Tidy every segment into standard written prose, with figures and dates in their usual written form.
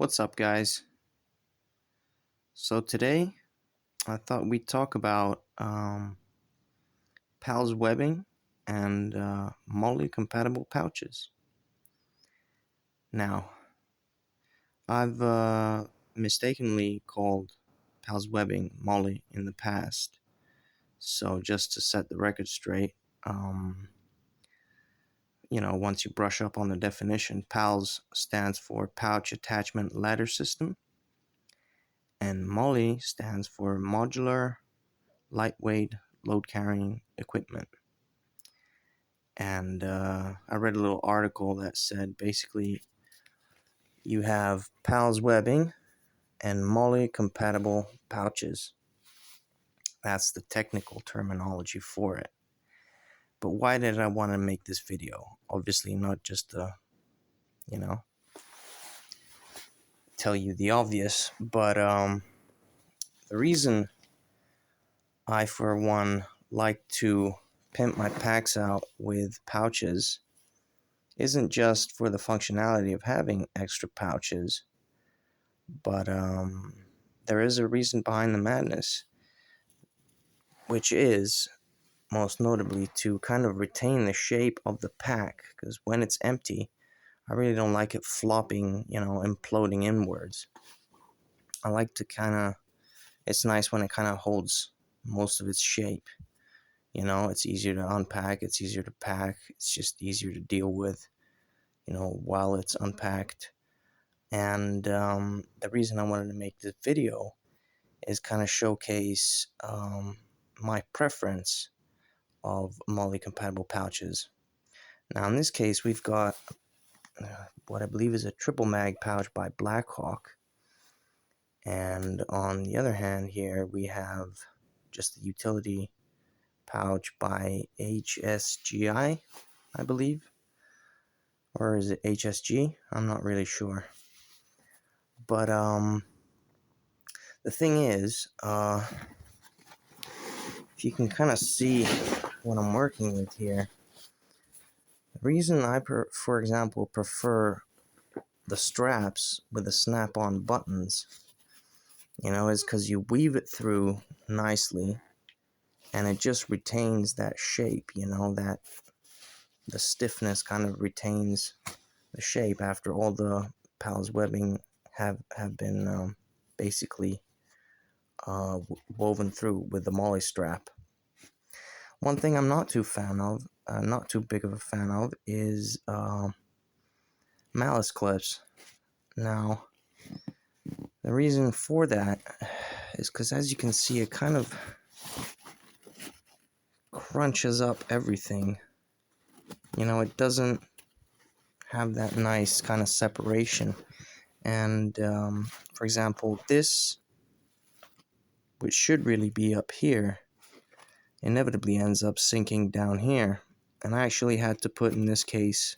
What's up, guys? So today I thought we'd talk about PALS webbing and MOLLE compatible pouches. Now, I've mistakenly called PALS webbing MOLLE in the past. So just to set the record straight, once you brush up on the definition, PALS stands for Pouch Attachment Ladder System, and MOLLE stands for Modular Lightweight Load Carrying Equipment. And I read a little article that said basically you have PALS webbing and MOLLE compatible pouches. That's the technical terminology for it. But why did I want to make this video? Obviously not just to, tell you the obvious, but the reason I, for one, like to pimp my packs out with pouches isn't just for the functionality of having extra pouches, but there is a reason behind the madness, which is most notably to kind of retain the shape of the pack, because when it's empty, I really don't like it flopping, imploding inwards. I like to it's nice when it kind of holds most of its shape. It's easier to unpack, it's easier to pack, it's just easier to deal with, while it's unpacked. And the reason I wanted to make this video is kind of showcase my preference of MOLLE compatible pouches. Now in this case we've got what I believe is a triple mag pouch by Blackhawk, and on the other hand here we have just the utility pouch by HSGI, I believe, or is it HSG? I'm not really sure. But the thing is, if you can kind of see what I'm working with here, the reason I, for example, prefer the straps with the snap-on buttons, is because you weave it through nicely, and it just retains that shape, that the stiffness kind of retains the shape after all the PALS webbing have been basically woven through with the MOLLE strap. One thing I'm not too big of a fan of, is malice clips. Now, the reason for that is because, as you can see, it kind of crunches up everything. It doesn't have that nice kind of separation. And, for example, this, which should really be up here, inevitably ends up sinking down here. And I actually had to put, in this case,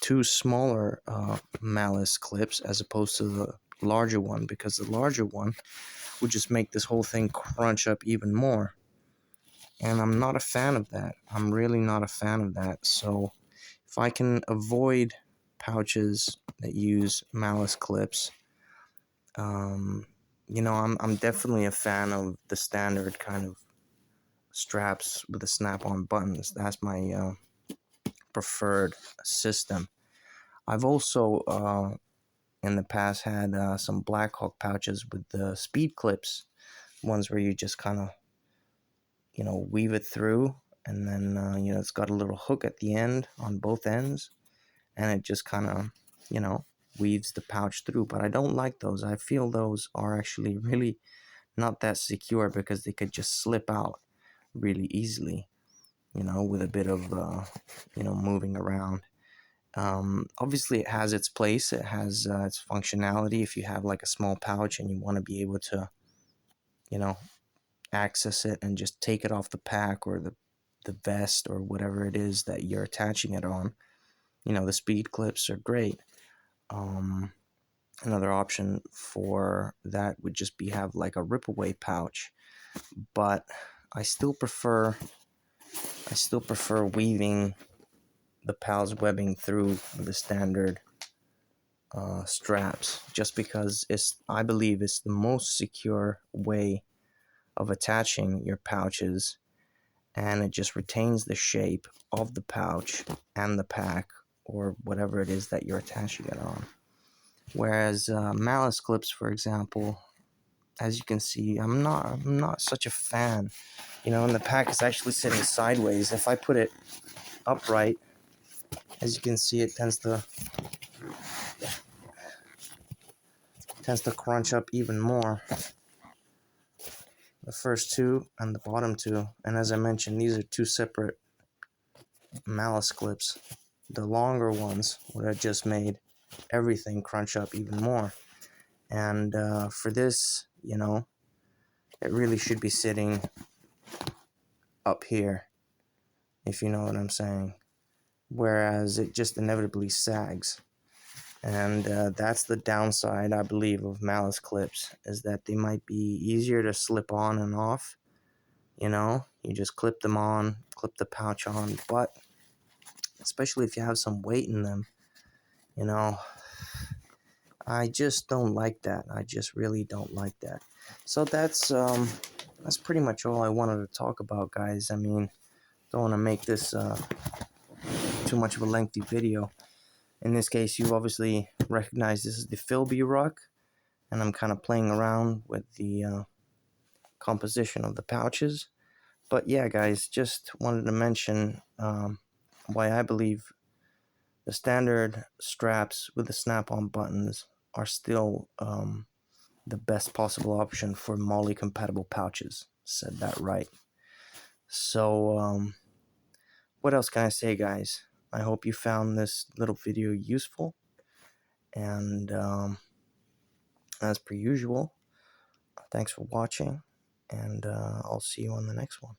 two smaller malice clips as opposed to the larger one, because the larger one would just make this whole thing crunch up even more. And I'm not a fan of that. I'm really not a fan of that. So if I can avoid pouches that use malice clips, I'm definitely a fan of the standard kind of straps with the snap-on buttons. That's my preferred system. I've also in the past had some Blackhawk pouches with the speed clips, ones where you just kind of weave it through, and then it's got a little hook at the end on both ends, and it just kind of weaves the pouch through. But I don't like those. I feel those are actually really not that secure, because they could just slip out really easily, with a bit of moving around. Obviously it has its place, it has its functionality. If you have like a small pouch and you want to be able to access it and just take it off the pack or the vest or whatever it is that you're attaching it on, the speed clips are great. Another option for that would just be have like a rip away pouch, but I still prefer weaving the PALS webbing through the standard straps, just because I believe it's the most secure way of attaching your pouches, and it just retains the shape of the pouch and the pack or whatever it is that you're attaching it on. Whereas malice clips, for example, as you can see, I'm not such a fan. You know, and the pack is actually sitting sideways. If I put it upright, as you can see, it tends to crunch up even more. The first two and the bottom two, and as I mentioned, these are two separate malice clips. The longer ones, what I just made, everything crunch up even more. And for this, you know, it really should be sitting up here, if you know what I'm saying. Whereas it just inevitably sags. And that's the downside, I believe, of malice clips, is that they might be easier to slip on and off. You know, you just clip them on, clip the pouch on, but especially if you have some weight in them, you know, I just don't like that. I just really don't like that. So that's pretty much all I wanted to talk about, guys. I mean, don't want to make this too much of a lengthy video. In this case, you obviously recognize this is the Philby Rock, and I'm kind of playing around with the composition of the pouches. But yeah, guys, just wanted to mention why I believe the standard straps with the snap-on buttons are still the best possible option for MOLLE compatible pouches. Said that right. So what else can I say, guys? I hope you found this little video useful, and as per usual, thanks for watching, and I'll see you on the next one.